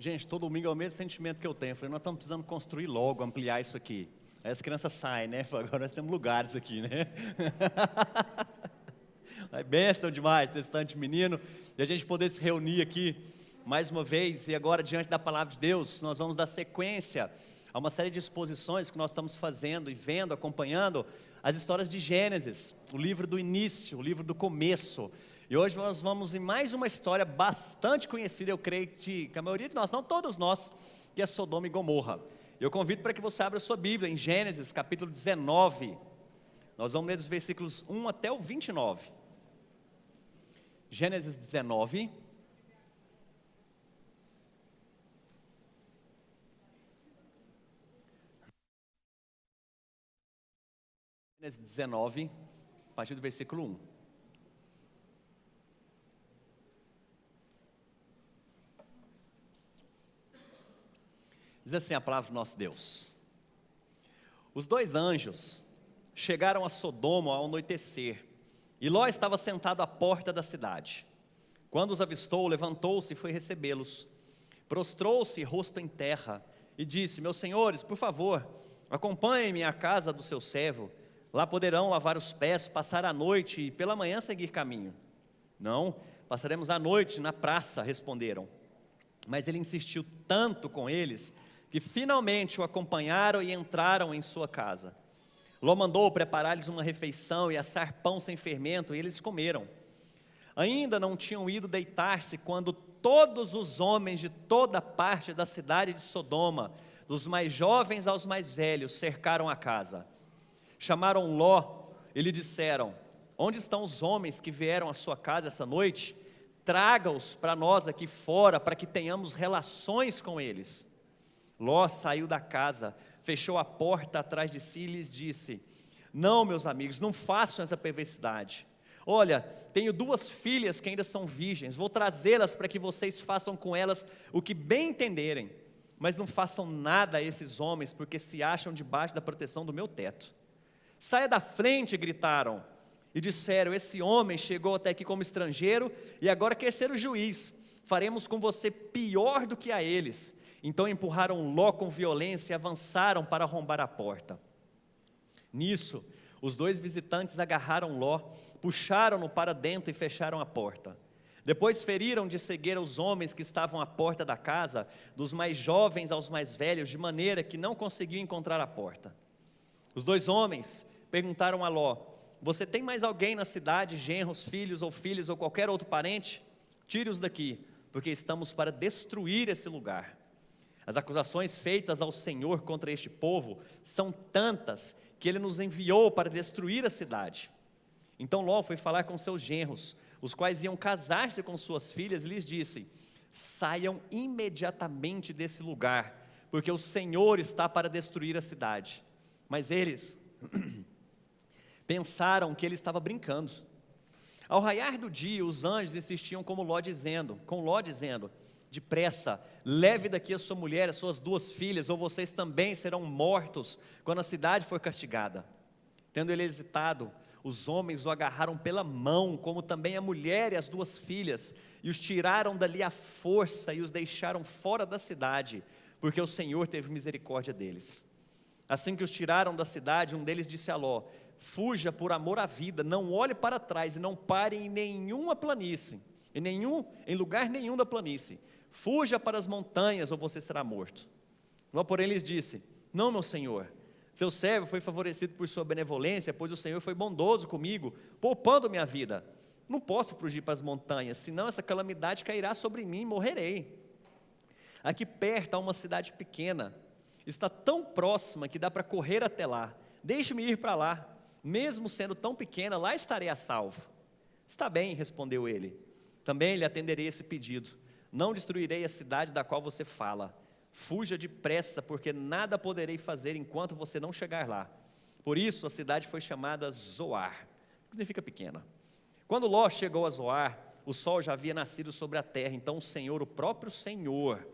Gente, todo domingo é o mesmo sentimento que eu tenho. Eu falei, nós estamos precisando construir logo, ampliar isso aqui. Aí as crianças saem, né? Agora nós temos lugares aqui, né? É bênção demais ter esse tanto de menino. E a gente poder se reunir aqui mais uma vez. E agora, diante da palavra de Deus, nós vamos dar sequência a uma série de exposições que nós estamos fazendo e vendo, acompanhando as histórias de Gênesis, o livro do início, o livro do começo. E hoje nós vamos em mais uma história bastante conhecida, eu creio que a maioria de nós, não todos nós, que é Sodoma e Gomorra. Eu convido para que você abra a sua Bíblia em Gênesis capítulo 19, nós vamos ler dos versículos 1 até o 29. Gênesis 19. Gênesis 19, a partir do versículo 1. Diz assim a palavra do nosso Deus: os dois anjos chegaram a Sodoma ao anoitecer, e Ló estava sentado à porta da cidade. Quando os avistou, levantou-se e foi recebê-los. Prostrou-se rosto em terra e disse: meus senhores, por favor, acompanhem-me à casa do seu servo. Lá poderão lavar os pés, passar a noite e pela manhã seguir caminho. Não, passaremos a noite na praça, responderam. Mas ele insistiu tanto com eles que finalmente o acompanharam e entraram em sua casa. Ló mandou preparar-lhes uma refeição e assar pão sem fermento, e eles comeram. Ainda não tinham ido deitar-se quando todos os homens de toda parte da cidade de Sodoma, dos mais jovens aos mais velhos, cercaram a casa. Chamaram Ló e lhe disseram: onde estão os homens que vieram à sua casa essa noite? Traga-os para nós aqui fora, para que tenhamos relações com eles. Ló saiu da casa, fechou a porta atrás de si e lhes disse: não, meus amigos, não façam essa perversidade. Olha, tenho duas filhas que ainda são virgens, vou trazê-las para que vocês façam com elas o que bem entenderem, mas não façam nada a esses homens, porque se acham debaixo da proteção do meu teto. Saia da frente, gritaram, e disseram: esse homem chegou até aqui como estrangeiro e agora quer ser o juiz, faremos com você pior do que a eles. Então empurraram Ló com violência e avançaram para arrombar a porta. Nisso, os dois visitantes agarraram Ló, puxaram-no para dentro e fecharam a porta. Depois feriram de cegueira os homens que estavam à porta da casa, dos mais jovens aos mais velhos, de maneira que não conseguiam encontrar a porta. Os dois homens perguntaram a Ló: você tem mais alguém na cidade, genros, filhos ou filhas ou qualquer outro parente? Tire-os daqui, porque estamos para destruir esse lugar. As acusações feitas ao Senhor contra este povo são tantas que ele nos enviou para destruir a cidade. Então Ló foi falar com seus genros, os quais iam casar-se com suas filhas, e lhes disse: saiam imediatamente desse lugar, porque o Senhor está para destruir a cidade. Mas eles pensaram que ele estava brincando. Ao raiar do dia, os anjos insistiam com Ló dizendo: depressa, leve daqui a sua mulher, as suas duas filhas, ou vocês também serão mortos quando a cidade for castigada. Tendo ele hesitado, os homens o agarraram pela mão, como também a mulher e as duas filhas, e os tiraram dali à força e os deixaram fora da cidade, porque o Senhor teve misericórdia deles. Assim que os tiraram da cidade, um deles disse a Ló: fuja por amor à vida, não olhe para trás e não pare em nenhuma planície, em lugar nenhum da planície. Fuja para as montanhas ou você será morto. Ló, porém, lhes disse: não, meu senhor, seu servo foi favorecido por sua benevolência, pois o Senhor foi bondoso comigo, poupando minha vida. Não posso fugir para as montanhas, senão essa calamidade cairá sobre mim e morrerei. Aqui perto há uma cidade pequena, está tão próxima que dá para correr até lá. Deixe-me ir para lá, mesmo sendo tão pequena, lá estarei a salvo. Está bem, respondeu ele, também lhe atenderei esse pedido. Não destruirei a cidade da qual você fala. Fuja depressa, porque nada poderei fazer enquanto você não chegar lá. Por isso a cidade foi chamada Zoar, que significa pequena. Quando Ló chegou a Zoar, o sol já havia nascido sobre a terra. Então o Senhor, o próprio Senhor,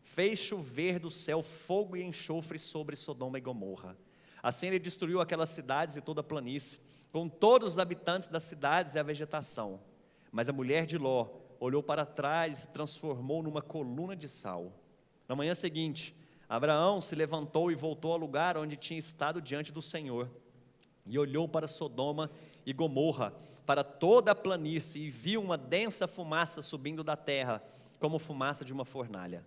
fez chover do céu fogo e enxofre sobre Sodoma e Gomorra. Assim ele destruiu aquelas cidades e toda a planície, com todos os habitantes das cidades e a vegetação. Mas a mulher de Ló olhou para trás e se transformou numa coluna de sal. Na manhã seguinte, Abraão se levantou e voltou ao lugar onde tinha estado diante do Senhor, e olhou para Sodoma e Gomorra, para toda a planície, e viu uma densa fumaça subindo da terra, como fumaça de uma fornalha.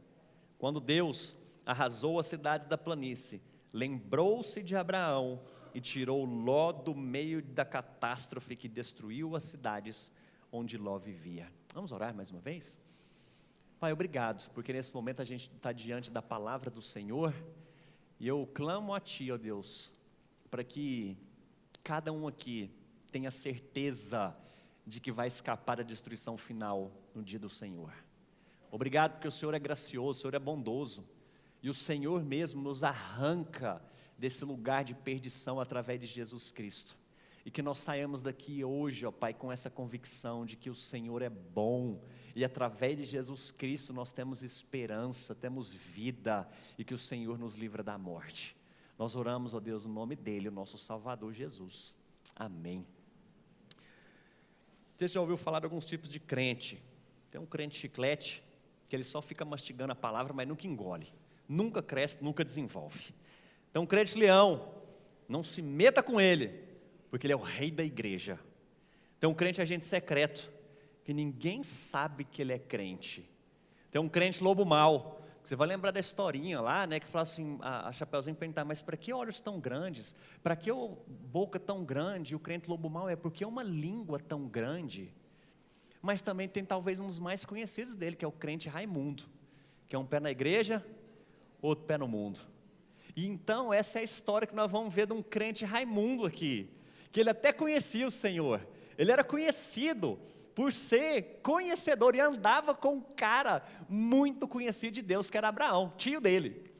Quando Deus arrasou as cidades da planície, lembrou-se de Abraão e tirou Ló do meio da catástrofe que destruiu as cidades onde Ló vivia. Vamos orar mais uma vez? Pai, obrigado, porque nesse momento a gente está diante da palavra do Senhor, e eu clamo a Ti, ó Deus, para que cada um aqui tenha certeza de que vai escapar da destruição final no dia do Senhor. Obrigado porque o Senhor é gracioso, o Senhor é bondoso, e o Senhor mesmo nos arranca desse lugar de perdição através de Jesus Cristo, e que nós saiamos daqui hoje, ó Pai, com essa convicção de que o Senhor é bom, e através de Jesus Cristo nós temos esperança, temos vida, e que o Senhor nos livra da morte. Nós oramos, ó Deus, no nome dEle, o nosso Salvador Jesus. Amém. Você já ouviu falar de alguns tipos de crente? Tem um crente chiclete, que ele só fica mastigando a palavra, mas nunca engole, nunca cresce, nunca desenvolve. Tem um crente leão, não se meta com ele, porque ele é o rei da igreja. Tem um crente agente secreto, que ninguém sabe que ele é crente. Tem um crente lobo mau, que você vai lembrar da historinha lá, né, que fala assim, a Chapeuzinho perguntar, mas para que olhos tão grandes? Para que boca tão grande? E o crente lobo mau é porque é uma língua tão grande. Mas também tem talvez um dos mais conhecidos dele, que é o crente Raimundo, que é um pé na igreja, outro pé no mundo. E então essa é a história que nós vamos ver de um crente Raimundo aqui, que ele até conhecia o Senhor, ele era conhecido por ser conhecedor, e andava com um cara muito conhecido de Deus, que era Abraão, tio dele.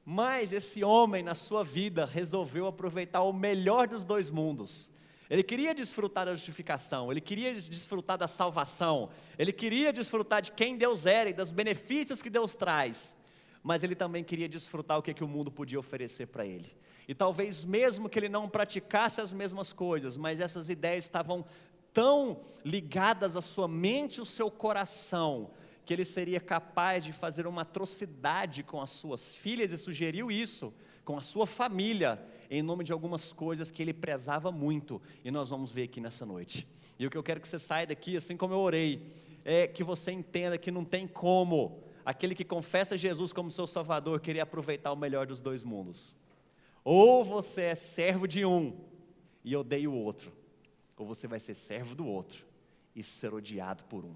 Mas esse homem na sua vida resolveu aproveitar o melhor dos dois mundos. Ele queria desfrutar da justificação, ele queria desfrutar da salvação, ele queria desfrutar de quem Deus era e dos benefícios que Deus traz, mas ele também queria desfrutar o que o mundo podia oferecer para ele. E talvez mesmo que ele não praticasse as mesmas coisas, mas essas ideias estavam tão ligadas à sua mente e ao seu coração, que ele seria capaz de fazer uma atrocidade com as suas filhas, e sugeriu isso, com a sua família, em nome de algumas coisas que ele prezava muito, e nós vamos ver aqui nessa noite. E o que eu quero que você saia daqui, assim como eu orei, é que você entenda que não tem como aquele que confessa Jesus como seu Salvador querer aproveitar o melhor dos dois mundos. Ou você é servo de um e odeia o outro, ou você vai ser servo do outro e ser odiado por um.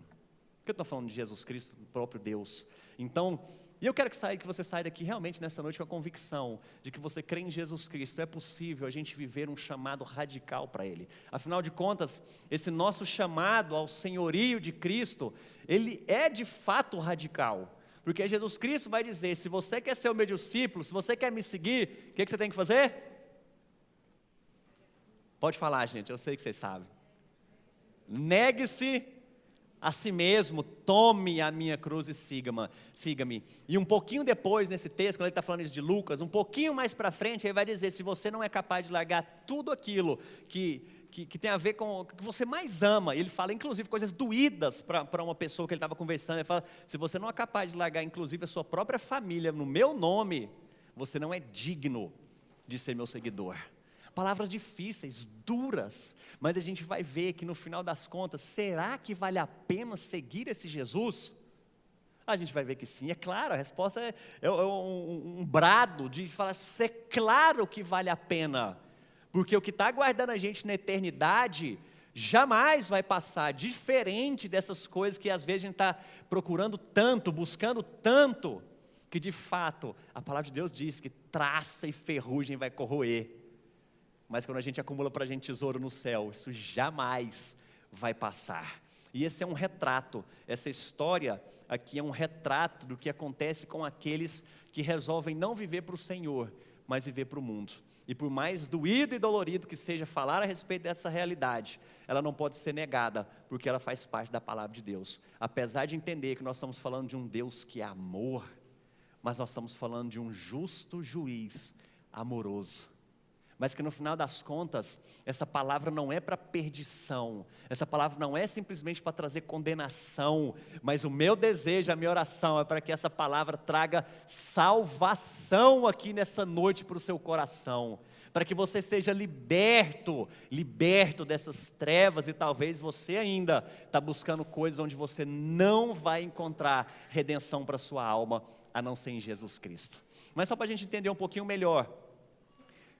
Porque eu estou falando de Jesus Cristo, do próprio Deus. Então, eu quero que você saia daqui realmente nessa noite com a convicção de que você crê em Jesus Cristo. É possível a gente viver um chamado radical para Ele. Afinal de contas, esse nosso chamado ao senhorio de Cristo, ele é de fato radical. Porque Jesus Cristo vai dizer, se você quer ser o meu discípulo, se você quer me seguir, o que você tem que fazer? Pode falar, gente, eu sei que vocês sabem. Negue-se a si mesmo, tome a minha cruz e siga-me. E um pouquinho depois, nesse texto, quando ele está falando isso de Lucas, um pouquinho mais para frente, ele vai dizer, se você não é capaz de largar tudo aquilo que tem a ver com o que você mais ama, ele fala inclusive coisas doídas para uma pessoa que ele estava conversando, ele fala, se você não é capaz de largar inclusive a sua própria família, no meu nome, você não é digno de ser meu seguidor. Palavras difíceis, duras, mas a gente vai ver que no final das contas, será que vale a pena seguir esse Jesus? A gente vai ver que sim, é claro, a resposta é um brado de falar, é claro que vale a pena, porque o que está aguardando a gente na eternidade, jamais vai passar, diferente dessas coisas que às vezes a gente está procurando tanto, buscando tanto, que de fato, a palavra de Deus diz que traça e ferrugem vai corroer. Mas quando a gente acumula para a gente tesouro no céu, isso jamais vai passar. E esse é um retrato, essa história aqui é um retrato do que acontece com aqueles que resolvem não viver para o Senhor, mas viver para o mundo. E por mais doído e dolorido que seja falar a respeito dessa realidade, ela não pode ser negada, porque ela faz parte da palavra de Deus. Apesar de entender que nós estamos falando de um Deus que é amor, mas nós estamos falando de um justo juiz amoroso. mas que no final das contas, essa palavra não é para perdição, essa palavra não é simplesmente para trazer condenação, mas o meu desejo, a minha oração é para que essa palavra traga salvação aqui nessa noite para o seu coração, para que você seja liberto dessas trevas, e talvez você ainda está buscando coisas onde você não vai encontrar redenção para a sua alma, a não ser em Jesus Cristo. Mas só para a gente entender um pouquinho melhor,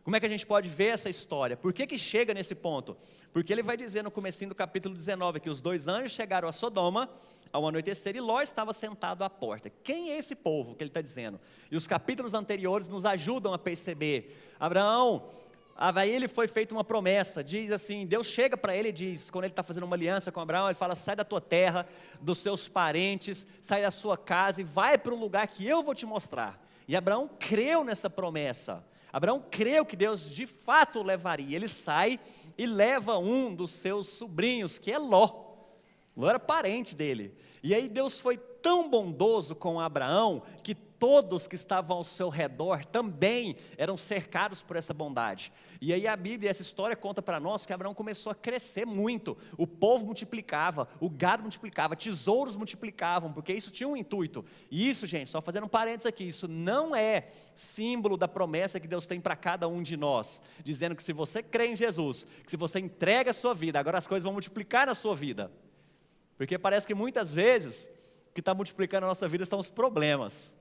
como é que a gente pode ver essa história? Por que chega nesse ponto? Porque ele vai dizer no comecinho do capítulo 19, que os 2 anjos chegaram a Sodoma ao anoitecer, e Ló estava sentado à porta. Quem é esse povo que ele está dizendo? E os capítulos anteriores nos ajudam a perceber. Abraão, aí ele foi feita uma promessa, diz assim, Deus chega para ele e diz, quando ele está fazendo uma aliança com Abraão, ele fala, sai da tua terra, dos seus parentes, sai da sua casa e vai para um lugar que eu vou te mostrar. E Abraão creu nessa promessa. Abraão creu que Deus de fato o levaria. Ele sai e leva um dos seus sobrinhos, que é Ló. Ló era parente dele. E aí Deus foi tão bondoso com Abraão, que todos que estavam ao seu redor também eram cercados por essa bondade. E aí a Bíblia, essa história conta para nós que Abraão começou a crescer muito. O povo multiplicava, o gado multiplicava, tesouros multiplicavam, porque isso tinha um intuito. E isso, gente, só fazendo um parênteses aqui, isso não é símbolo da promessa que Deus tem para cada um de nós, dizendo que se você crê em Jesus, que se você entrega a sua vida, agora as coisas vão multiplicar na sua vida. Porque parece que muitas vezes o que está multiplicando a nossa vida são os problemas.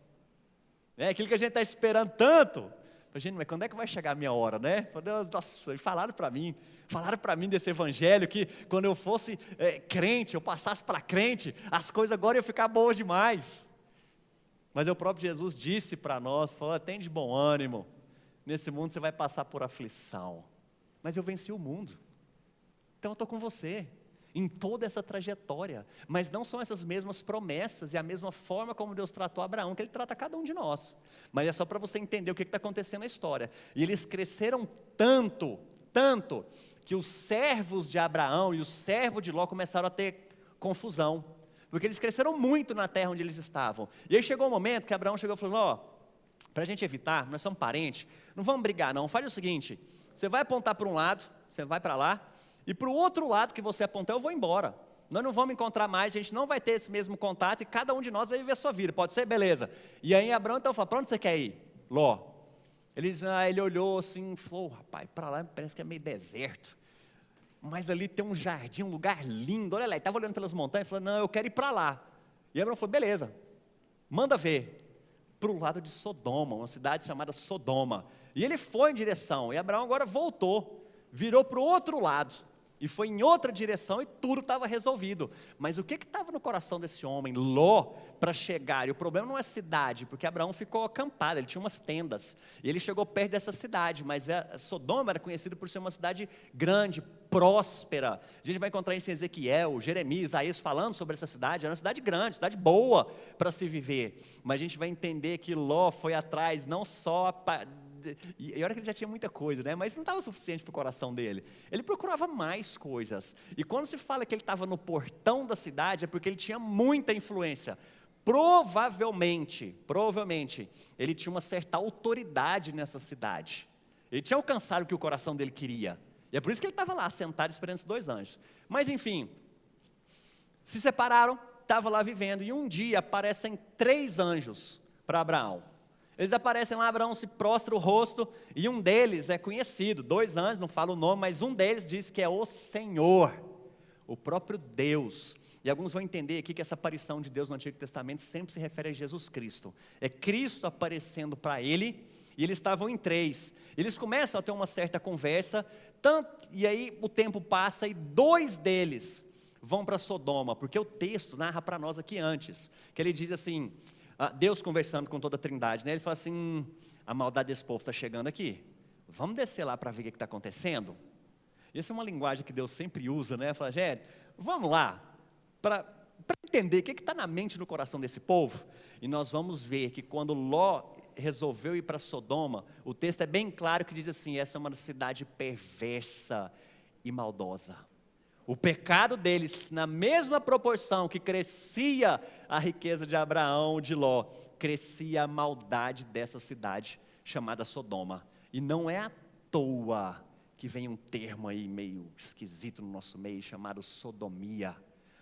Aquilo que a gente está esperando tanto. Gente, mas quando é que vai chegar a minha hora, né? Nossa, falaram para mim desse evangelho, que quando eu fosse crente, eu passasse para crente, as coisas agora iam ficar boas demais. Mas o próprio Jesus disse para nós, falou, tem de bom ânimo, nesse mundo você vai passar por aflição, mas eu venci o mundo, então eu estou com você, em toda essa trajetória. Mas não são essas mesmas promessas e a mesma forma como Deus tratou Abraão, que Ele trata cada um de nós. Mas é só para você entender o que está acontecendo na história. E eles cresceram tanto, que os servos de Abraão e os servos de Ló começaram a ter confusão, porque eles cresceram muito na terra onde eles estavam. E aí chegou um momento que Abraão chegou e falou, ó, para a gente evitar, nós somos parentes, não vamos brigar não, faz o seguinte, você vai apontar para um lado, você vai para lá, e para o outro lado que você apontar, eu vou embora. Nós não vamos encontrar mais, a gente não vai ter esse mesmo contato, e cada um de nós vai viver a sua vida, pode ser? Beleza. E aí Abraão então falou, para onde você quer ir? Ló. Ele olhou assim, falou, rapaz, para lá parece que é meio deserto, mas ali tem um jardim, um lugar lindo, olha lá, ele estava olhando pelas montanhas, falou, não, eu quero ir para lá. E Abraão falou, beleza, manda ver, para o lado de Sodoma, uma cidade chamada Sodoma. E ele foi em direção, e Abraão agora voltou, virou para o outro lado, e foi em outra direção, e tudo estava resolvido. Mas o que estava no coração desse homem, Ló, para chegar? E o problema não é a cidade, porque Abraão ficou acampado, ele tinha umas tendas, e ele chegou perto dessa cidade, mas Sodoma era conhecida por ser uma cidade grande, próspera. A gente vai encontrar isso em Ezequiel, Jeremias, Isaías falando sobre essa cidade. Era uma cidade grande, cidade boa para se viver. Mas a gente vai entender que Ló foi atrás não só e olha que ele já tinha muita coisa, né? Mas não estava suficiente para o coração dele. Ele procurava mais coisas. E quando se fala que ele estava no portão da cidade, é porque ele tinha muita influência. Provavelmente, ele tinha uma certa autoridade nessa cidade. Ele tinha alcançado o que o coração dele queria. E é por isso que ele estava lá, sentado, esperando os 2 anjos. Mas enfim, se separaram, estava lá vivendo. E um dia aparecem 3 anjos para Abraão. Eles aparecem lá, Abraão se prostra o rosto, e um deles é conhecido, 2 anjos, não falo o nome, mas um deles diz que é o Senhor, o próprio Deus. E alguns vão entender aqui que essa aparição de Deus no Antigo Testamento sempre se refere a Jesus Cristo. É Cristo aparecendo para ele, e eles estavam em 3. Eles começam a ter uma certa conversa, e aí o tempo passa, e 2 deles vão para Sodoma, porque o texto narra para nós aqui antes, que ele diz assim, Deus conversando com toda a trindade, né? Ele fala assim, a maldade desse povo está chegando aqui, vamos descer lá para ver o que está acontecendo. Essa é uma linguagem que Deus sempre usa, né? Fala, gente, vamos lá, para entender o que está na mente e no coração desse povo. E nós vamos ver que quando Ló resolveu ir para Sodoma, o texto é bem claro que diz assim, essa é uma cidade perversa e maldosa. O pecado deles, na mesma proporção que crescia a riqueza de Abraão, de Ló, crescia a maldade dessa cidade chamada Sodoma. E não é à toa que vem um termo aí meio esquisito no nosso meio, chamado sodomia,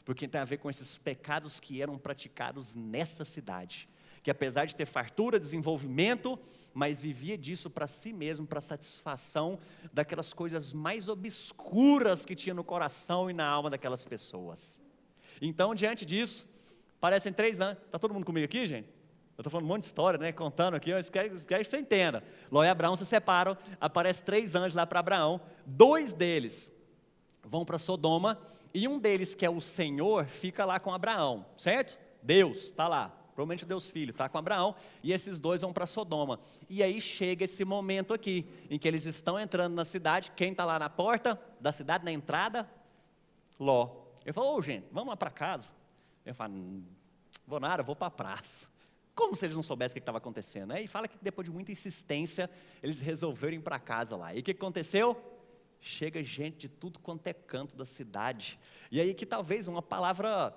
porque tem a ver com esses pecados que eram praticados nessa cidade, que apesar de ter fartura, desenvolvimento, mas vivia disso para si mesmo, para satisfação daquelas coisas mais obscuras que tinha no coração e na alma daquelas pessoas. Então, diante disso, parecem 3 anos, está todo mundo comigo aqui, gente? Eu estou falando um monte de história, né, contando aqui, eu quero que você entenda. Ló e Abraão se separam, aparecem 3 anjos lá para Abraão, 2 deles vão para Sodoma, e um deles, que é o Senhor, fica lá com Abraão, certo? Deus está lá, provavelmente o Deus Filho, está com Abraão, e esses 2 vão para Sodoma. E aí chega esse momento aqui, em que eles estão entrando na cidade, quem está lá na porta da cidade, na entrada? Ló. Ele falou, gente, vamos lá para casa. Eu falo, vou nada, vou para a praça. Como se eles não soubessem o que estava acontecendo, né? E fala que depois de muita insistência, eles resolveram ir para casa lá. E o que aconteceu? Chega gente de tudo quanto é canto da cidade. E aí que talvez uma palavra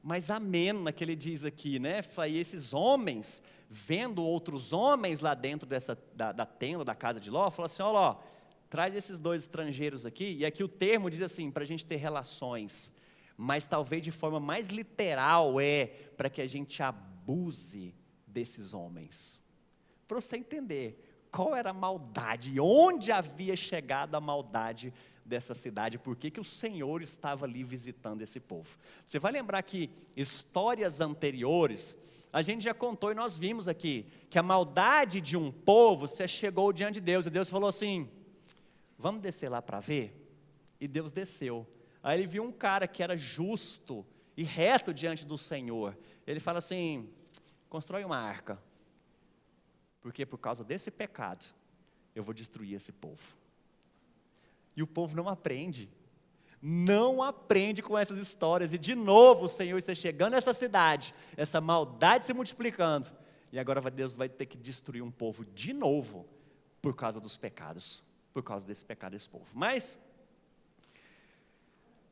mais amena que ele diz aqui, né? E esses homens, vendo outros homens lá dentro da tenda, da casa de Ló, falaram assim, ó Ló, traz esses 2 estrangeiros aqui. E aqui o termo diz assim, para a gente ter relações. Mas talvez de forma mais literal para que a gente abuse desses homens, para você entender qual era a maldade, onde havia chegado a maldade dessa cidade, por que o Senhor estava ali visitando esse povo. Você vai lembrar que histórias anteriores, a gente já contou e nós vimos aqui, que a maldade de um povo se chegou diante de Deus, e Deus falou assim, vamos descer lá para ver? E Deus desceu, aí ele viu um cara que era justo e reto diante do Senhor, ele fala assim, constrói uma arca, porque por causa desse pecado, eu vou destruir esse povo. E o povo não aprende com essas histórias, e de novo o Senhor está chegando nessa cidade, essa maldade se multiplicando, e agora Deus vai ter que destruir um povo de novo, por causa dos pecados, por causa desse pecado desse povo. Mas,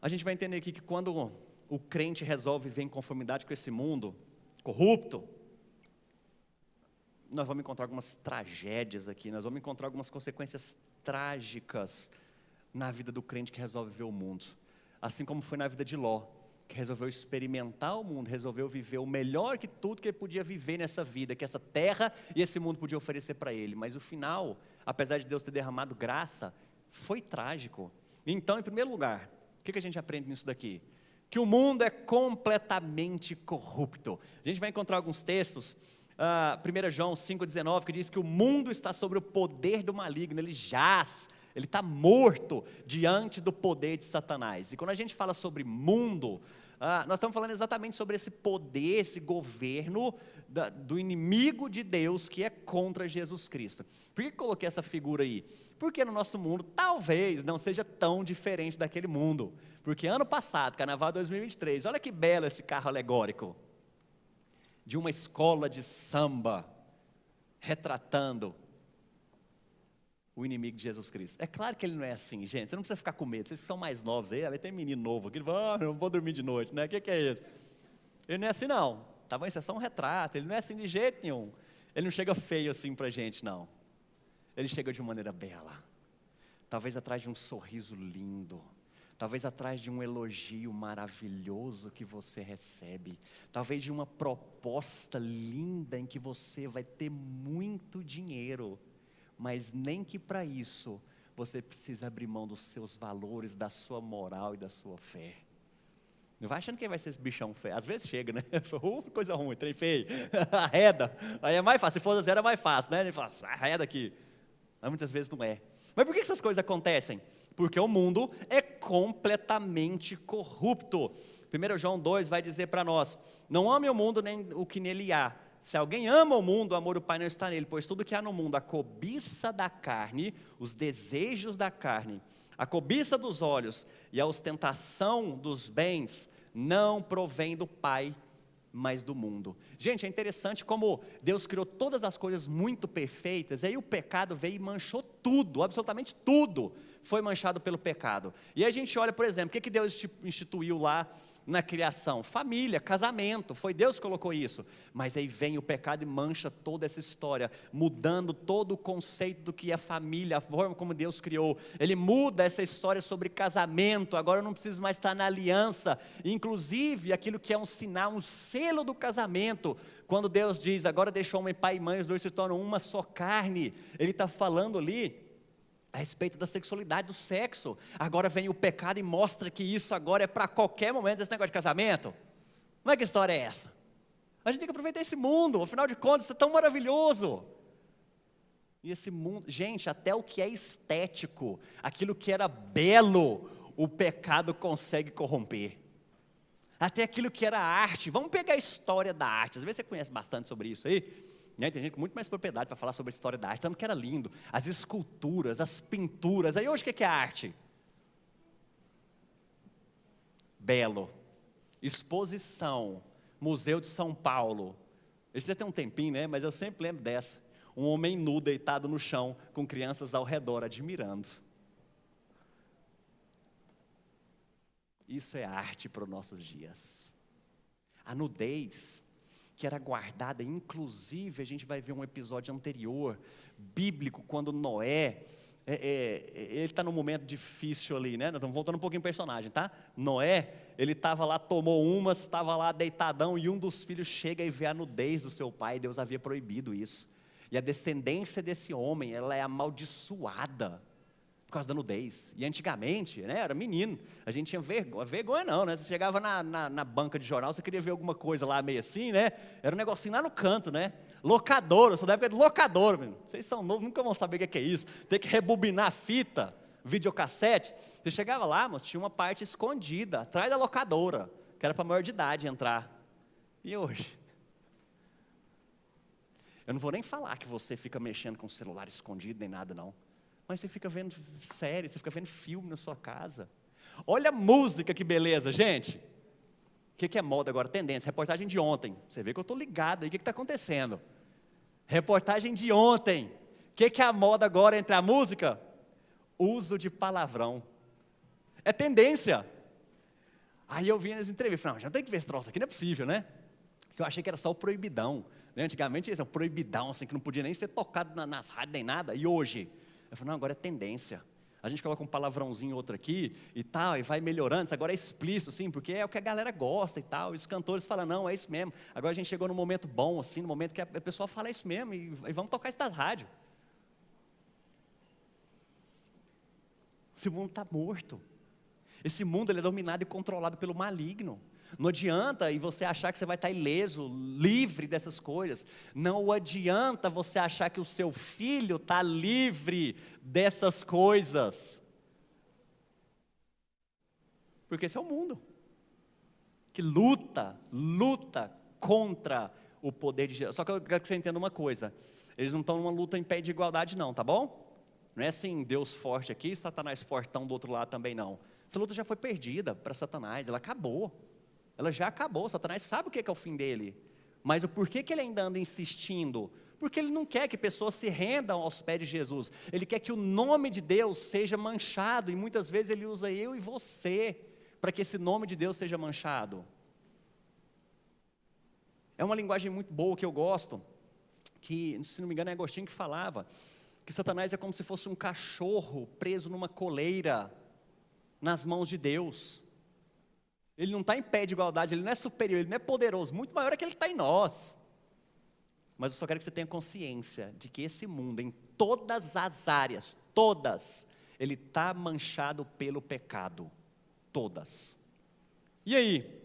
a gente vai entender aqui que quando o crente resolve viver em conformidade com esse mundo corrupto, nós vamos encontrar algumas tragédias aqui, nós vamos encontrar algumas consequências trágicas na vida do crente que resolve ver o mundo, assim como foi na vida de Ló, que resolveu experimentar o mundo, resolveu viver o melhor que tudo que ele podia viver nessa vida, que essa terra e esse mundo podiam oferecer para ele, mas o final, apesar de Deus ter derramado graça, foi trágico. Então, em primeiro lugar, o que a gente aprende nisso daqui? Que o mundo é completamente corrupto. A gente vai encontrar alguns textos, 1 João 5,19, que diz que o mundo está sobre o poder do maligno, ele jaz, ele está morto diante do poder de Satanás. E quando a gente fala sobre mundo, nós estamos falando exatamente sobre esse poder, esse governo do inimigo de Deus que é contra Jesus Cristo. Por que coloquei essa figura aí? Porque no nosso mundo talvez não seja tão diferente daquele mundo. Porque ano passado, Carnaval 2023, olha que belo esse carro alegórico de uma escola de samba retratando o inimigo de Jesus Cristo. É claro que ele não é assim, gente, você não precisa ficar com medo, vocês que são mais novos aí, vai ter menino novo aqui, ele fala, não vou dormir de noite, né? O que é isso? Ele não é assim não, tá bom, isso é só um retrato, ele não é assim de jeito nenhum, ele não chega feio assim pra gente não, ele chega de maneira bela, talvez atrás de um sorriso lindo, talvez atrás de um elogio maravilhoso que você recebe, talvez de uma proposta linda em que você vai ter muito dinheiro, mas nem que para isso você precisa abrir mão dos seus valores, da sua moral e da sua fé. Não vai achando que vai ser esse bichão feio, às vezes chega, né? Coisa ruim, trem feio, arreda, aí é mais fácil, se for zero é mais fácil, né? Ele fala, arreda aqui, mas muitas vezes não é. Mas por que essas coisas acontecem? Porque o mundo é completamente corrupto. 1 João 2 vai dizer para nós, não ame o mundo nem o que nele há. Se alguém ama o mundo, o amor do Pai não está nele, pois tudo que há no mundo, a cobiça da carne, os desejos da carne, a cobiça dos olhos e a ostentação dos bens, não provém do Pai, mas do mundo. Gente, é interessante como Deus criou todas as coisas muito perfeitas, e aí o pecado veio e manchou tudo, absolutamente tudo foi manchado pelo pecado. E aí a gente olha, por exemplo, o que Deus instituiu lá na criação? Família, casamento, foi Deus que colocou isso. Mas aí vem o pecado e mancha toda essa história, mudando todo o conceito do que é família, a forma como Deus criou. Ele muda essa história sobre casamento, agora eu não preciso mais estar na aliança, inclusive aquilo que é um sinal, um selo do casamento, quando Deus diz, agora deixou homem, pai e mãe, os dois se tornam uma só carne, Ele está falando ali a respeito da sexualidade, do sexo. Agora vem o pecado e mostra que isso agora é para qualquer momento, esse negócio de casamento. Como é que história é essa? A gente tem que aproveitar esse mundo, afinal de contas, isso é tão maravilhoso. E esse mundo, gente, até o que é estético, aquilo que era belo, o pecado consegue corromper. Até aquilo que era arte, vamos pegar a história da arte, às vezes você conhece bastante sobre isso aí, né? Tem gente com muito mais propriedade para falar sobre a história da arte, tanto que era lindo, as esculturas, as pinturas. Aí hoje o que é arte? Belo, exposição, Museu de São Paulo. Isso já tem um tempinho, né? Mas eu sempre lembro dessa, um homem nu deitado no chão, com crianças ao redor admirando. Isso é arte para os nossos dias. A nudez, que era guardada, inclusive a gente vai ver um episódio anterior, bíblico, quando Noé, ele está num momento difícil ali, né? Nós estamos voltando um pouquinho o personagem, tá? Noé, ele estava lá, tomou umas, estava lá deitadão, e um dos filhos chega e vê a nudez do seu pai, Deus havia proibido isso, e a descendência desse homem, ela é amaldiçoada, por causa da nudez. E antigamente, né, era menino, a gente tinha vergonha não, né? Você chegava na banca de jornal, você queria ver alguma coisa lá meio assim, né? Era um negocinho lá no canto, né? Locadora, eu sou da época de locadora, menino. Vocês são novos, nunca vão saber o que é isso. Tem que rebobinar a fita, videocassete. Você chegava lá, mas tinha uma parte escondida, atrás da locadora, que era para maior de idade entrar. E hoje? Eu não vou nem falar que você fica mexendo com o celular escondido, nem nada não. Mas você fica vendo série, você fica vendo filme na sua casa. Olha a música, que beleza, gente. O que é moda agora? Tendência, reportagem de ontem. Você vê que eu estou ligado aí, o que está acontecendo? Reportagem de ontem. O que é a moda agora entre a música? Uso de palavrão. É tendência. Aí eu vi nas entrevistas, não tem que ver esse troço aqui, não é possível, né? Porque eu achei que era só o proibidão. Antigamente esse é um proibidão, assim, que não podia nem ser tocado nas rádios nem nada. E hoje? Eu falei, não, agora é tendência. A gente coloca um palavrãozinho outro aqui e tal, e vai melhorando. Isso agora é explícito, assim, porque é o que a galera gosta e tal. E os cantores falam, não, é isso mesmo. Agora a gente chegou num momento bom, assim, no momento que a pessoa fala isso mesmo, e vamos tocar isso nas rádios. Esse mundo está morto. Esse mundo ele é dominado e controlado pelo maligno. Não adianta e você achar que você vai estar ileso, livre dessas coisas. Não adianta você achar que o seu filho está livre dessas coisas. Porque esse é o mundo que luta contra o poder de Jesus. Só que eu quero que você entenda uma coisa. Eles não estão numa luta em pé de igualdade não, tá bom? Não é assim, Deus forte aqui, Satanás fortão do outro lado também não. Essa luta já foi perdida para Satanás, ela acabou. Ela já acabou, Satanás sabe o que é o fim dele. Mas o porquê que ele ainda anda insistindo? Porque ele não quer que pessoas se rendam aos pés de Jesus. Ele quer que o nome de Deus seja manchado. E muitas vezes ele usa eu e você para que esse nome de Deus seja manchado. É uma linguagem muito boa que eu gosto, que, se não me engano, é Agostinho que falava, que Satanás é como se fosse um cachorro preso numa coleira nas mãos de Deus. Ele não está em pé de igualdade, ele não é superior, ele não é poderoso, muito maior é que ele está em nós. Mas eu só quero que você tenha consciência de que esse mundo, em todas as áreas, todas, ele está manchado pelo pecado, todas. E aí?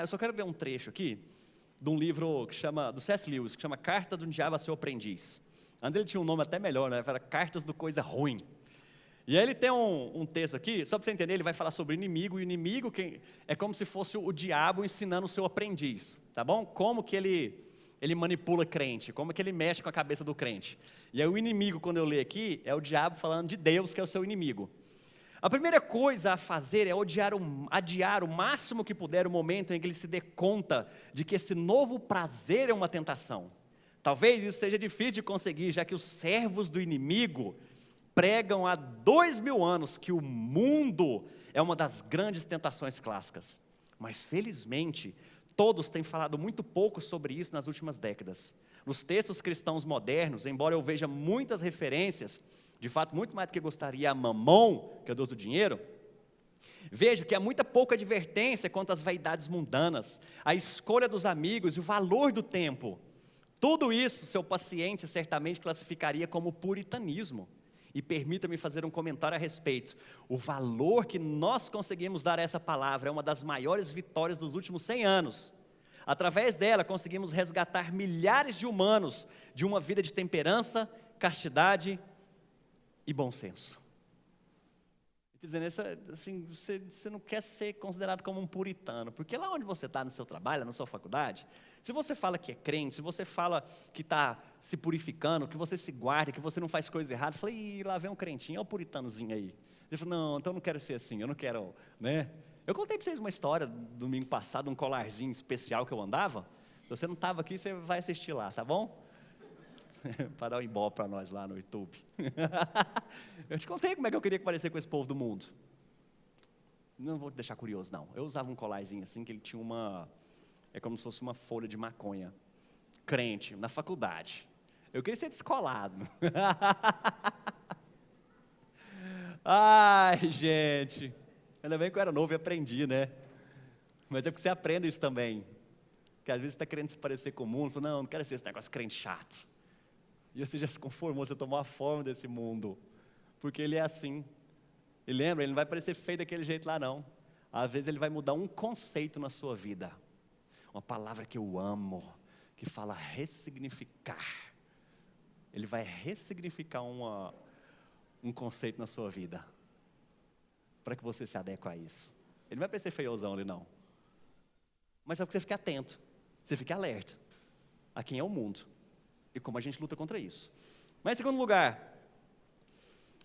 Eu só quero ler um trecho aqui, de um livro que chama, do C.S. Lewis, que chama Carta do Diabo a Seu Aprendiz. Antes ele tinha um nome até melhor, né? Era Cartas do Coisa Ruim. E aí ele tem um texto aqui, só para você entender, ele vai falar sobre inimigo, e o inimigo é como se fosse o diabo ensinando o seu aprendiz, tá bom? Como que ele manipula crente, como que ele mexe com a cabeça do crente. E aí o inimigo, quando eu leio aqui, é o diabo falando de Deus, que é o seu inimigo. A primeira coisa a fazer é adiar o máximo que puder o momento em que ele se dê conta de que esse novo prazer é uma tentação. Talvez isso seja difícil de conseguir, já que os servos do inimigo pregam há 2000 anos que o mundo é uma das grandes tentações clássicas. Mas felizmente, todos têm falado muito pouco sobre isso nas últimas décadas. Nos textos cristãos modernos, embora eu veja muitas referências, de fato muito mais do que gostaria, a Mamon, que é o Deus do dinheiro, vejo que há muita pouca advertência quanto às vaidades mundanas, a escolha dos amigos e o valor do tempo. Tudo isso, seu paciente certamente classificaria como puritanismo. E permita-me fazer um comentário a respeito. O valor que nós conseguimos dar a essa palavra é uma das maiores vitórias dos últimos 100 anos. Através dela, conseguimos resgatar milhares de humanos de uma vida de temperança, castidade e bom senso. Dizendo, assim, você não quer ser considerado como um puritano, porque lá onde você está no seu trabalho, na sua faculdade, se você fala que é crente, se você fala que está se purificando, que você se guarda, que você não faz coisa errada, eu falei, lá vem um crentinho, olha o puritanozinho aí. Ele falou, não, então eu não quero ser assim, eu não quero, né? Eu contei para vocês uma história, domingo passado, um colarzinho especial que eu andava. Se você não estava aqui, você vai assistir lá, tá bom? Para dar um ibope para nós lá no YouTube. Eu te contei como é que eu queria parecer com esse povo do mundo. Não vou deixar curioso, não. Eu usava um colarzinho assim, que ele tinha é como se fosse uma folha de maconha. Crente, na faculdade. Eu queria ser descolado. Ai, gente. Ainda bem que eu era novo e aprendi, né? Mas é porque você aprende isso também. Porque às vezes você está querendo se parecer com o mundo. Fala, não quero ser esse negócio crente chato. E você já se conformou, você tomou a forma desse mundo. Porque ele é assim. E lembra, ele não vai parecer feio daquele jeito lá não. Às vezes ele vai mudar um conceito na sua vida. Uma palavra que eu amo, que fala ressignificar. Ele vai ressignificar um conceito na sua vida. Para que você se adeque a isso. Ele não vai parecer feiozão ali não. Mas é porque você fica atento. Você fica alerta. A quem é o mundo. E como a gente luta contra isso. Mas em segundo lugar,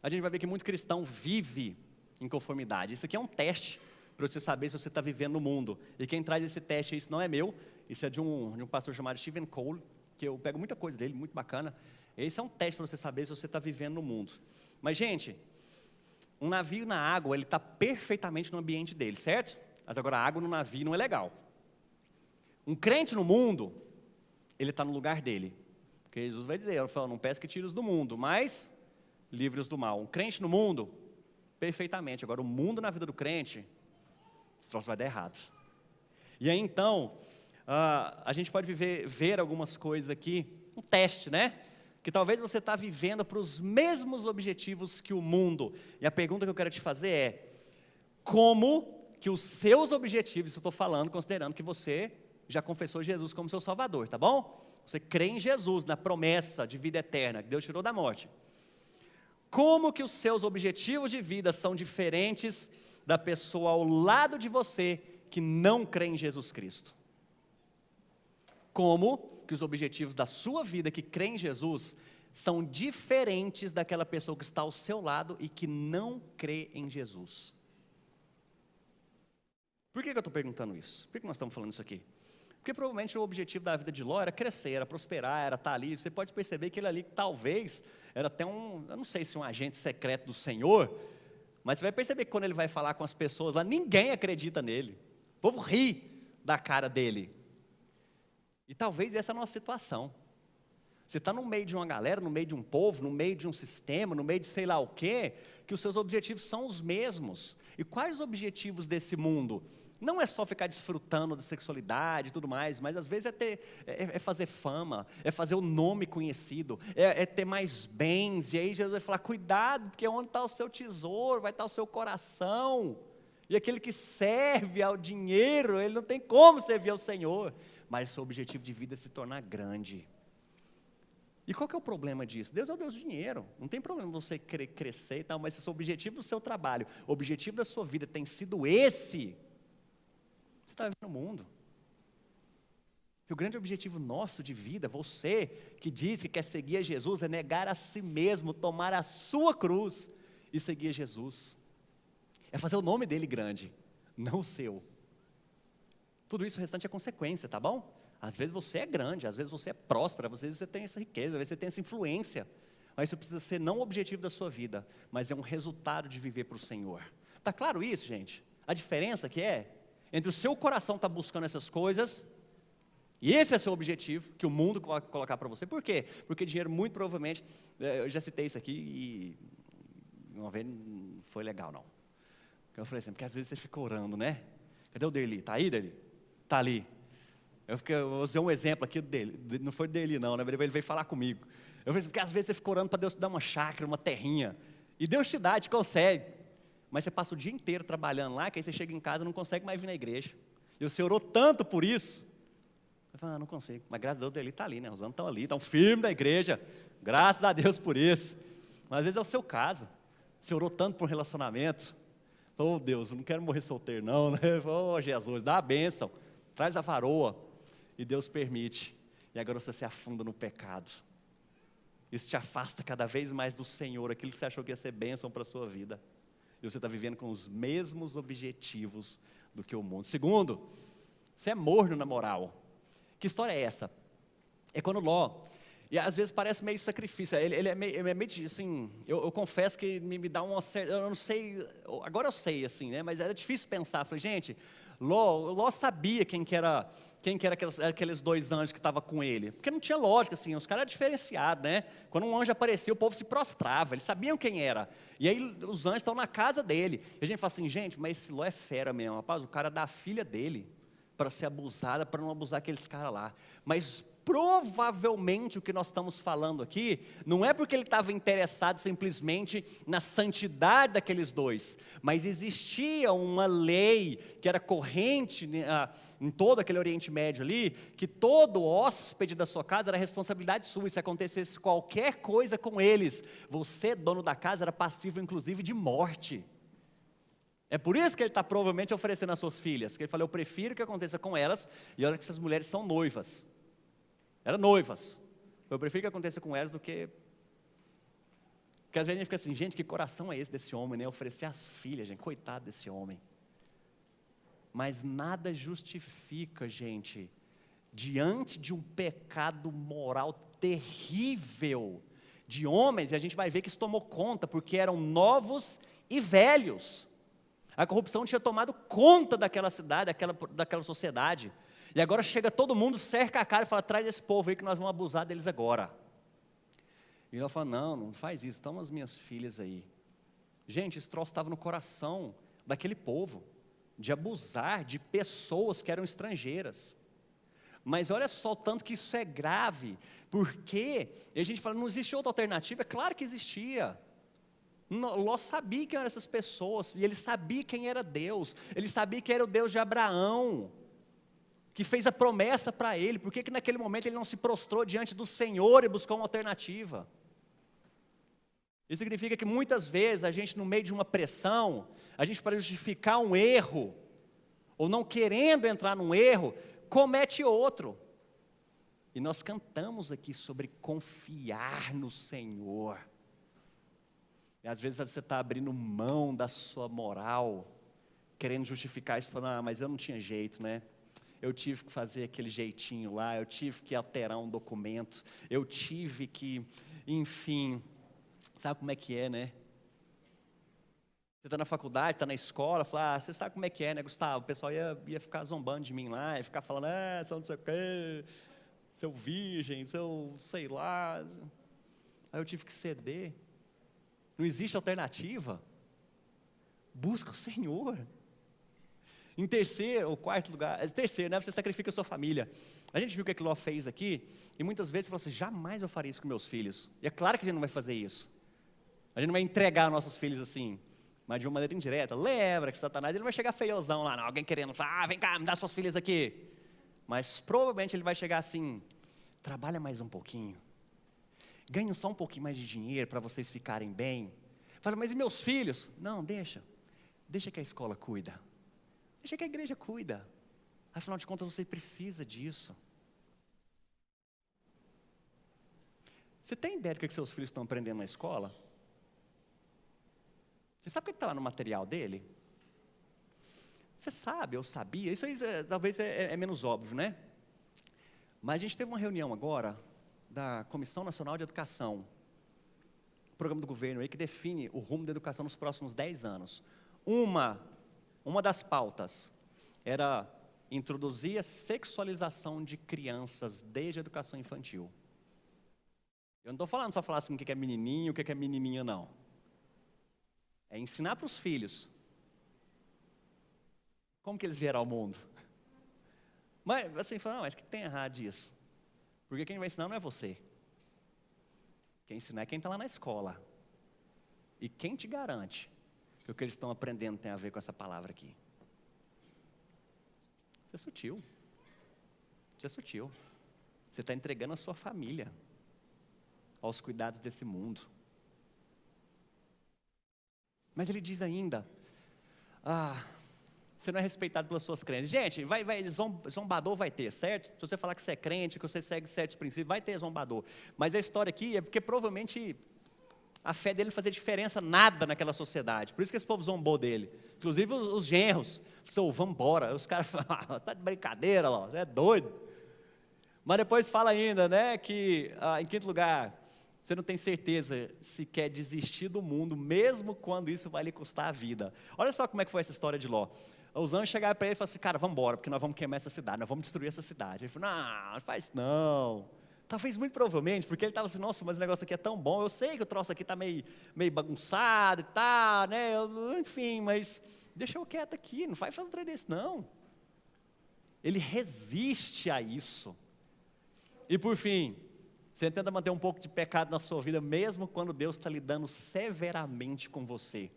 a gente vai ver que muito cristão vive em conformidade. Isso aqui é um teste para você saber se você está vivendo no mundo. E quem traz esse teste, isso não é meu, isso é de um pastor chamado Stephen Cole, que eu pego muita coisa dele, muito bacana. Esse é um teste para você saber se você está vivendo no mundo. Mas gente, um navio na água, ele está perfeitamente no ambiente dele, certo? Mas agora a água no navio não é legal. Um crente no mundo, ele está no lugar dele. Porque Jesus vai dizer, não pesque tiros do mundo, mas livre-os do mal. Um crente no mundo, perfeitamente. Agora o mundo na vida do crente, esse troço vai dar errado. E aí então, a gente pode ver algumas coisas aqui, um teste, né? Que talvez você está vivendo para os mesmos objetivos que o mundo. E a pergunta que eu quero te fazer é, como que os seus objetivos, eu estou falando, considerando que você já confessou Jesus como seu Salvador, tá bom? Você crê em Jesus, na promessa de vida eterna, que Deus tirou da morte. Como que os seus objetivos de vida são diferentes da pessoa ao lado de você que não crê em Jesus Cristo? Como que os objetivos da sua vida que crê em Jesus são diferentes daquela pessoa que está ao seu lado e que não crê em Jesus? Por que eu estou perguntando isso? Por que nós estamos falando isso aqui? Porque provavelmente o objetivo da vida de Ló era crescer, era prosperar, era estar ali. Você pode perceber que ele ali talvez era até eu não sei se um agente secreto do Senhor, mas você vai perceber que quando ele vai falar com as pessoas lá, ninguém acredita nele. O povo ri da cara dele. E talvez essa é a nossa situação. Você está no meio de uma galera, no meio de um povo, no meio de um sistema, no meio de sei lá o quê, que os seus objetivos são os mesmos. E quais os objetivos desse mundo? Não é só ficar desfrutando da sexualidade e tudo mais, mas às vezes é fazer fama, é fazer o nome conhecido, é ter mais bens. E aí Jesus vai falar, cuidado, porque onde está o seu tesouro, vai estar o seu coração. E aquele que serve ao dinheiro, ele não tem como servir ao Senhor. Mas o seu objetivo de vida é se tornar grande. E qual que é o problema disso? Deus é o Deus do dinheiro, não tem problema você querer crescer e tal, mas se o objetivo do seu trabalho, o objetivo da sua vida tem sido esse, você está vivendo no mundo. E o grande objetivo nosso de vida, você que diz que quer seguir a Jesus, é negar a si mesmo, tomar a sua cruz e seguir a Jesus. É fazer o nome dele grande, não o seu. Tudo isso, o restante é consequência, tá bom? Às vezes você é grande, às vezes você é próspero, às vezes você tem essa riqueza, às vezes você tem essa influência. Mas isso precisa ser não o objetivo da sua vida, mas é um resultado de viver para o Senhor. Está claro isso, gente? A diferença que é entre o seu coração estar buscando essas coisas, e esse é o seu objetivo, que o mundo vai colocar para você. Por quê? Porque dinheiro, muito provavelmente, eu já citei isso aqui, e uma vez não foi legal, não. Eu falei assim, porque às vezes você fica orando, né? Cadê o Derli? Está aí, Derli? Está ali. Eu vou usar um exemplo aqui dele, não foi dele não, né? Ele veio falar comigo. Eu falei assim, porque às vezes você fica orando para Deus te dar uma chácara, uma terrinha, e Deus te dá, te concede, mas você passa o dia inteiro trabalhando lá, que aí você chega em casa e não consegue mais vir na igreja, e você orou tanto por isso. Eu falei, não consigo, mas graças a Deus ele está ali, né? Os anos estão ali, estão firmes da igreja, graças a Deus por isso. Mas às vezes é o seu caso, você orou tanto por um relacionamento, oh Deus, eu não quero morrer solteiro não, né? Oh Jesus, dá a bênção, traz a varoa, e Deus permite, e agora você se afunda no pecado. Isso te afasta cada vez mais do Senhor, aquilo que você achou que ia ser bênção para a sua vida. E você está vivendo com os mesmos objetivos do que o mundo. Segundo, você é morno na moral. Que história é essa? É quando Ló, e às vezes parece meio sacrifício, ele é meio assim, eu confesso que me dá uma certa, eu não sei, agora eu sei assim, né? Mas era difícil pensar, falei, gente, Ló sabia quem que era aqueles dois anjos que estavam com ele, porque não tinha lógica, assim, os caras eram diferenciados, né? Quando um anjo aparecia, o povo se prostrava, eles sabiam quem era, e aí os anjos estavam na casa dele, e a gente fala assim, gente, mas esse Ló é fera mesmo, rapaz, o cara dá a filha dele para ser abusada, para não abusar aqueles caras lá, mas provavelmente o que nós estamos falando aqui, não é porque ele estava interessado simplesmente na santidade daqueles dois, mas existia uma lei que era corrente em todo aquele Oriente Médio ali, que todo hóspede da sua casa era responsabilidade sua, e se acontecesse qualquer coisa com eles, você, dono da casa, era passível inclusive de morte. É por isso que ele está provavelmente oferecendo as suas filhas, que ele falou, eu prefiro que aconteça com elas, e olha que essas mulheres são noivas, eram noivas, eu prefiro que aconteça com elas do que... Porque às vezes a gente fica assim, gente, que coração é esse desse homem, né? Oferecer as filhas, gente, coitado desse homem. Mas nada justifica, gente, diante de um pecado moral terrível de homens, e a gente vai ver que isso tomou conta, porque eram novos e velhos. A corrupção tinha tomado conta daquela cidade, daquela sociedade. E agora chega todo mundo, cerca a cara e fala, traz esse povo aí que nós vamos abusar deles agora. E ela fala, não faz isso, toma as minhas filhas aí. Gente, esse troço estava no coração daquele povo, de abusar de pessoas que eram estrangeiras. Mas olha só o tanto que isso é grave, porque a gente fala, não existe outra alternativa? É claro que existia. Ló sabia quem eram essas pessoas, e ele sabia quem era Deus, ele sabia que era o Deus de Abraão, que fez a promessa para ele. Por que naquele momento ele não se prostrou diante do Senhor e buscou uma alternativa? Isso significa que muitas vezes a gente, no meio de uma pressão, a gente, para justificar um erro, ou não querendo entrar num erro, comete outro. E nós cantamos aqui sobre confiar no Senhor. E às vezes você está abrindo mão da sua moral, querendo justificar isso, falando, mas eu não tinha jeito, né? Eu tive que fazer aquele jeitinho lá, eu tive que alterar um documento, eu tive que, enfim, sabe como é que é, né? Você está na faculdade, está na escola, fala, você sabe como é que é, né, Gustavo? O pessoal ia ficar zombando de mim lá, ia ficar falando, seu não sei o quê, seu virgem, seu sei lá. Aí eu tive que ceder. Não existe alternativa. Busca o Senhor. Em terceiro ou quarto lugar, terceiro, né, você sacrifica a sua família. A gente viu o que Ló fez aqui, e muitas vezes você fala assim, jamais eu faria isso com meus filhos. E é claro que a gente não vai fazer isso. A gente não vai entregar nossos filhos assim, mas de uma maneira indireta. Lembra que Satanás ele não vai chegar feiozão lá, não, alguém querendo falar, vem cá, me dá suas filhas aqui. Mas provavelmente ele vai chegar assim, trabalha mais um pouquinho, ganha só um pouquinho mais de dinheiro para vocês ficarem bem. Fala, mas e meus filhos? Não, deixa que a escola cuida. Deixa que a igreja cuida. Afinal de contas, você precisa disso. Você tem ideia do que seus filhos estão aprendendo na escola? Você sabe o que está lá no material dele? Você sabe, eu sabia. Isso aí talvez é menos óbvio, né? Mas a gente teve uma reunião agora da Comissão Nacional de Educação, programa do governo aí que define o rumo da educação nos próximos 10 anos. Uma das pautas era introduzir a sexualização de crianças desde a educação infantil. Eu não estou falando só falar assim o que é menininho, o que é menininha, não. É ensinar para os filhos como que eles vieram ao mundo. Mas assim, fala, não, mas o que tem errado disso? Porque quem vai ensinar não é você. Quem ensinar é quem está lá na escola. E quem te garante que o que eles estão aprendendo tem a ver com essa palavra aqui? Isso é sutil. Isso é sutil. Você está entregando a sua família aos cuidados desse mundo. Mas ele diz ainda, você não é respeitado pelas suas crenças. Gente, zombador vai ter, certo? Se você falar que você é crente, que você segue certos princípios, vai ter zombador. Mas a história aqui é porque provavelmente a fé dele não fazia diferença nada naquela sociedade. Por isso que esse povo zombou dele. Inclusive os genros. Vamos embora. Os caras falam, tá de brincadeira, ó, você é doido. Mas depois fala ainda, né, que em quinto lugar, você não tem certeza se quer desistir do mundo, mesmo quando isso vai lhe custar a vida. Olha só como é que foi essa história de Ló. Os anjos chegaram para ele e falaram assim, cara, vamos embora, porque nós vamos queimar essa cidade, nós vamos destruir essa cidade. Ele falou, não faz não. Talvez muito provavelmente, porque ele estava assim, nossa, mas o negócio aqui é tão bom, eu sei que o troço aqui está meio bagunçado e tal, né, enfim, mas deixa eu quieto aqui, não vai fazer um trem desse não. Ele resiste a isso. E por fim, você tenta manter um pouco de pecado na sua vida, mesmo quando Deus está lidando severamente com você.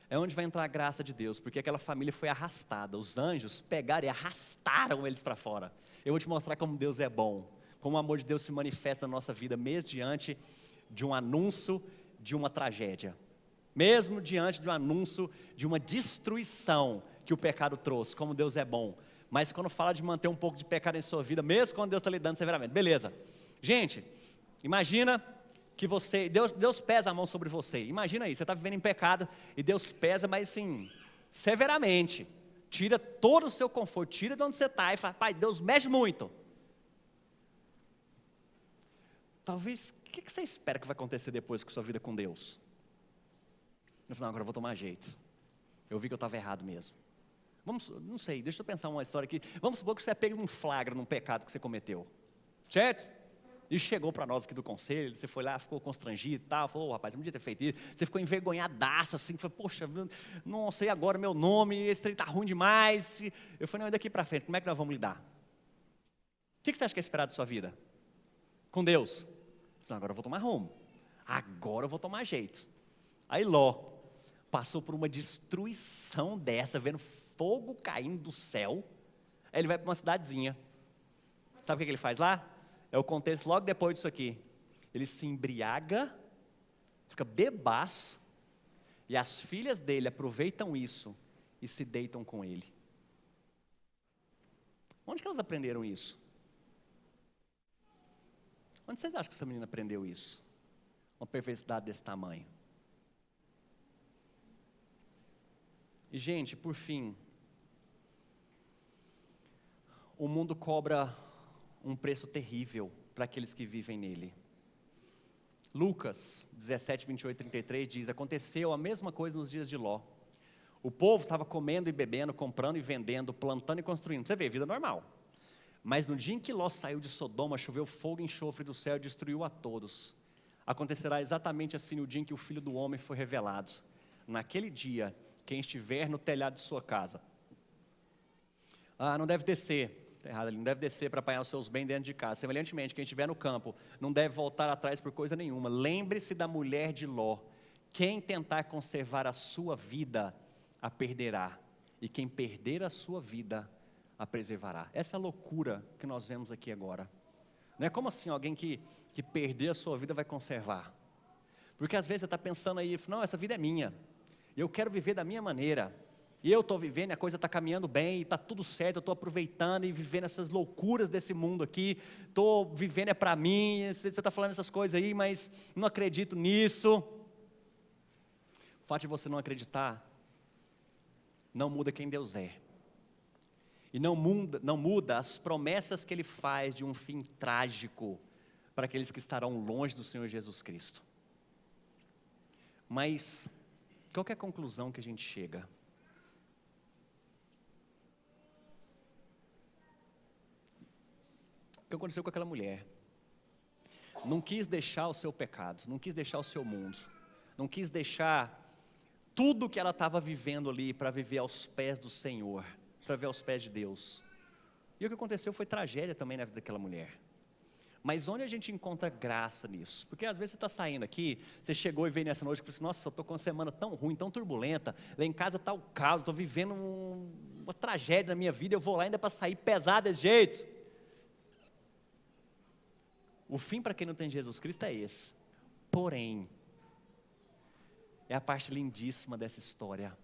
É onde vai entrar a graça de Deus, porque aquela família foi arrastada, os anjos pegaram e arrastaram eles para fora. Eu vou te mostrar como Deus é bom, como o amor de Deus se manifesta na nossa vida, mesmo diante de um anúncio de uma tragédia, mesmo diante de um anúncio de uma destruição que o pecado trouxe, como Deus é bom. Mas quando fala de manter um pouco de pecado em sua vida, mesmo quando Deus está lidando severamente, beleza. Gente, imagina que Deus pesa a mão sobre você. Imagina isso, você está vivendo em pecado e Deus pesa, mas assim, severamente. Tira todo o seu conforto, tira de onde você está e fala, pai, Deus mexe muito. Talvez, o que você espera que vai acontecer depois com sua vida com Deus? Eu falei, não, agora eu vou tomar jeito. Eu vi que eu estava errado mesmo. Não sei, deixa eu pensar uma história aqui. Vamos supor que você é pego num flagra, num pecado que você cometeu. Certo? E chegou para nós aqui do conselho, você foi lá, ficou constrangido e tal, falou, rapaz, eu não podia ter feito isso. Você ficou envergonhadaço assim, falou, poxa, não sei agora meu nome, esse trem está ruim demais. Eu falei, não, e daqui para frente, como é que nós vamos lidar? O que você acha que é esperado da sua vida? Com Deus? Eu falei, agora eu vou tomar rumo, agora eu vou tomar jeito. Aí Ló passou por uma destruição dessa, vendo fogo caindo do céu. Aí ele vai para uma cidadezinha. Sabe o que ele faz lá? É o contexto logo depois disso aqui. Ele se embriaga, fica bebaço, e as filhas dele aproveitam isso e se deitam com ele. Onde que elas aprenderam isso? Onde vocês acham que essa menina aprendeu isso? Uma perversidade desse tamanho. E gente, por fim, o mundo cobra um preço terrível para aqueles que vivem nele. Lucas 17, 28, 33 diz, aconteceu a mesma coisa nos dias de Ló. O povo estava comendo e bebendo, comprando e vendendo, plantando e construindo. Você vê, vida normal. Mas no dia em que Ló saiu de Sodoma, choveu fogo e enxofre do céu e destruiu a todos. Acontecerá exatamente assim no dia em que o Filho do Homem foi revelado. Naquele dia, quem estiver no telhado de sua casa, não deve descer. Está errado ali, não deve descer para apanhar os seus bens dentro de casa. Semelhantemente, quem estiver no campo não deve voltar atrás por coisa nenhuma. Lembre-se da mulher de Ló. Quem tentar conservar a sua vida, a perderá. E quem perder a sua vida, a preservará. Essa é a loucura que nós vemos aqui agora. Não é como assim alguém que perder a sua vida vai conservar. Porque às vezes você está pensando aí, não, essa vida é minha. Eu quero viver da minha maneira. E eu estou vivendo, a coisa está caminhando bem, está tudo certo, eu estou aproveitando e vivendo essas loucuras desse mundo aqui, estou vivendo é para mim, você está falando essas coisas aí, mas não acredito nisso. O fato de você não acreditar, não muda quem Deus é. E não muda as promessas que Ele faz de um fim trágico para aqueles que estarão longe do Senhor Jesus Cristo. Mas, qual que é a conclusão que a gente chega? que aconteceu com aquela mulher? Não quis deixar o seu pecado, não quis deixar o seu mundo, não quis deixar tudo que ela estava vivendo ali para viver aos pés do Senhor, para ver aos pés de Deus. E o que aconteceu foi tragédia também na vida daquela mulher. Mas onde a gente encontra graça nisso? Porque às vezes você está saindo aqui, você chegou e veio nessa noite e falou assim, nossa, eu estou com uma semana tão ruim, tão turbulenta, lá em casa está o caos, estou vivendo uma tragédia na minha vida, eu vou lá ainda para sair pesado desse jeito. O fim para quem não tem Jesus Cristo é esse. Porém, é a parte lindíssima dessa história,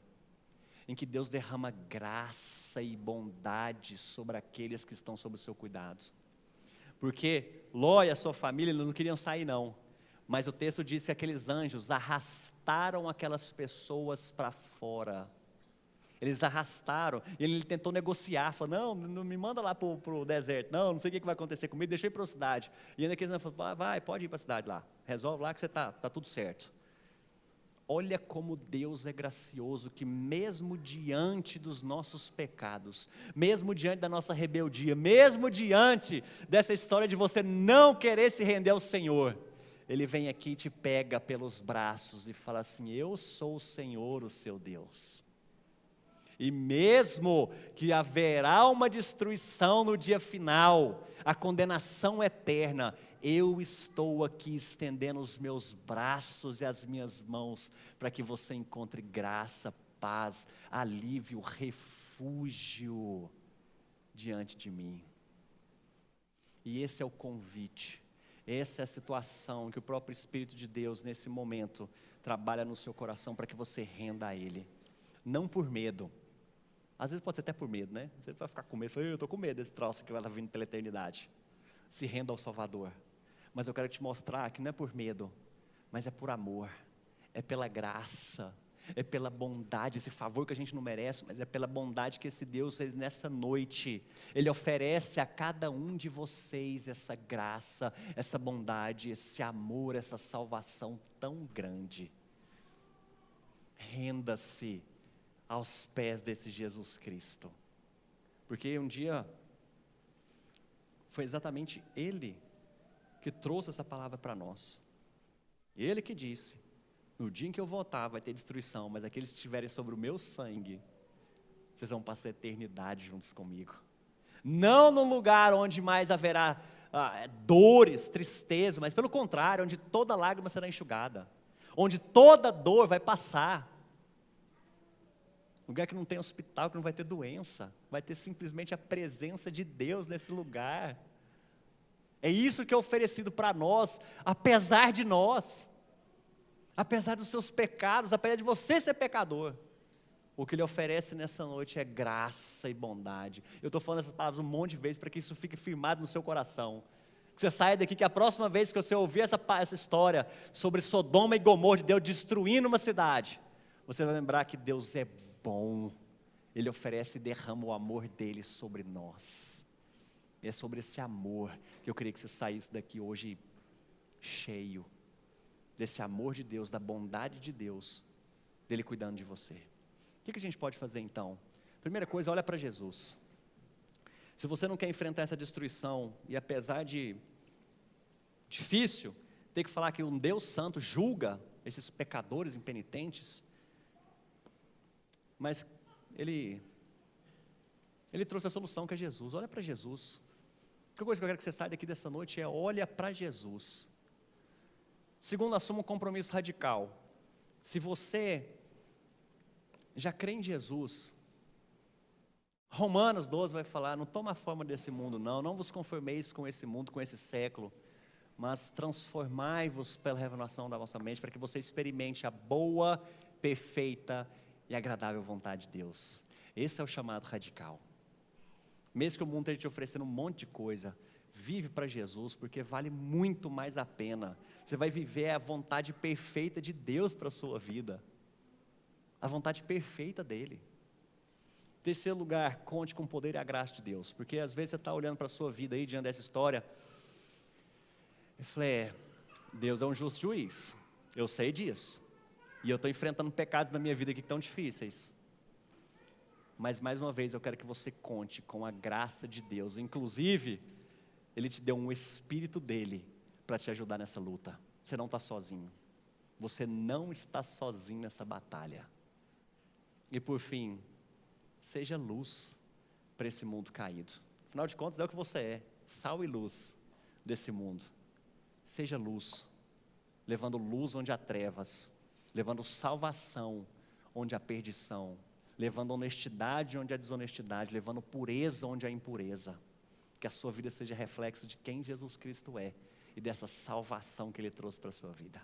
em que Deus derrama graça e bondade sobre aqueles que estão sob o seu cuidado. Porque Ló e a sua família eles não queriam sair não, mas o texto diz que aqueles anjos arrastaram aquelas pessoas para fora. Eles arrastaram, e ele tentou negociar, falou, não me manda lá para o deserto, não sei o que vai acontecer comigo, deixa eu ir para a cidade. E ainda aqueles anjos falaram, vai, pode ir para a cidade lá, resolve lá que você está tudo certo. Olha como Deus é gracioso, que mesmo diante dos nossos pecados, mesmo diante da nossa rebeldia, mesmo diante dessa história de você não querer se render ao Senhor, Ele vem aqui e te pega pelos braços e fala assim, eu sou o Senhor, o seu Deus. E mesmo que haverá uma destruição no dia final, a condenação eterna, eu estou aqui estendendo os meus braços e as minhas mãos para que você encontre graça, paz, alívio, refúgio diante de mim. E esse é o convite, essa é a situação que o próprio Espírito de Deus nesse momento trabalha no seu coração para que você renda a Ele, não por medo. Às vezes pode ser até por medo, né? Você vai ficar com medo, eu estou com medo desse troço que vai estar vindo pela eternidade. Se renda ao Salvador. Mas eu quero te mostrar que não é por medo, mas é por amor, é pela graça, é pela bondade, esse favor que a gente não merece, mas é pela bondade que esse Deus, nessa noite, Ele oferece a cada um de vocês essa graça, essa bondade, esse amor, essa salvação tão grande. Renda-se aos pés desse Jesus Cristo, porque um dia foi exatamente Ele que trouxe essa palavra para nós. Ele que disse, no dia em que eu voltar vai ter destruição, mas aqueles que estiverem sobre o meu sangue, vocês vão passar a eternidade juntos comigo. Não num lugar onde mais haverá dores, tristeza, mas pelo contrário, onde toda lágrima será enxugada, onde toda dor vai passar. Lugar que não tem hospital, que não vai ter doença, vai ter simplesmente a presença de Deus nesse lugar. É isso que é oferecido para nós, apesar de nós, apesar dos seus pecados, apesar de você ser pecador. O que Ele oferece nessa noite é graça e bondade. Eu estou falando essas palavras um monte de vezes para que isso fique firmado no seu coração. Que você saia daqui, que a próxima vez que você ouvir essa história sobre Sodoma e Gomorra, de Deus destruindo uma cidade, você vai lembrar que Deus é bom, Ele oferece e derrama o amor dEle sobre nós. E é sobre esse amor que eu queria que você saísse daqui hoje cheio, desse amor de Deus, da bondade de Deus, dEle cuidando de você. O que a gente pode fazer então? Primeira coisa, olha para Jesus. Se você não quer enfrentar essa destruição, e apesar de difícil, ter que falar que um Deus santo julga esses pecadores impenitentes, mas Ele trouxe a solução que é Jesus. Olha para Jesus. A única coisa que eu quero que você saia daqui dessa noite é olha para Jesus. Segundo, assuma um compromisso radical. Se você já crê em Jesus, Romanos 12 vai falar, não toma a forma desse mundo não vos conformeis com esse mundo, com esse século, mas transformai-vos pela renovação da vossa mente, para que você experimente a boa, perfeita e agradável vontade de Deus. Esse é o chamado radical. Mesmo que o mundo esteja te oferecendo um monte de coisa, vive para Jesus, porque vale muito mais a pena. Você vai viver a vontade perfeita de Deus para a sua vida, a vontade perfeita dEle. Terceiro lugar, conte com o poder e a graça de Deus, porque às vezes você está olhando para a sua vida aí, diante dessa história, e falei, Deus é um justo juiz, eu sei disso, e eu estou enfrentando pecados na minha vida aqui que estão difíceis, mas mais uma vez eu quero que você conte com a graça de Deus. Inclusive, Ele te deu um espírito dele para te ajudar nessa luta. Você não está sozinho. Você não está sozinho nessa batalha. E por fim, seja luz para esse mundo caído. Afinal de contas, é o que você é, sal e luz desse mundo. Seja luz, levando luz onde há trevas, levando salvação onde há perdição, levando honestidade onde há desonestidade, levando pureza onde há impureza. Que a sua vida seja reflexo de quem Jesus Cristo é e dessa salvação que Ele trouxe para a sua vida.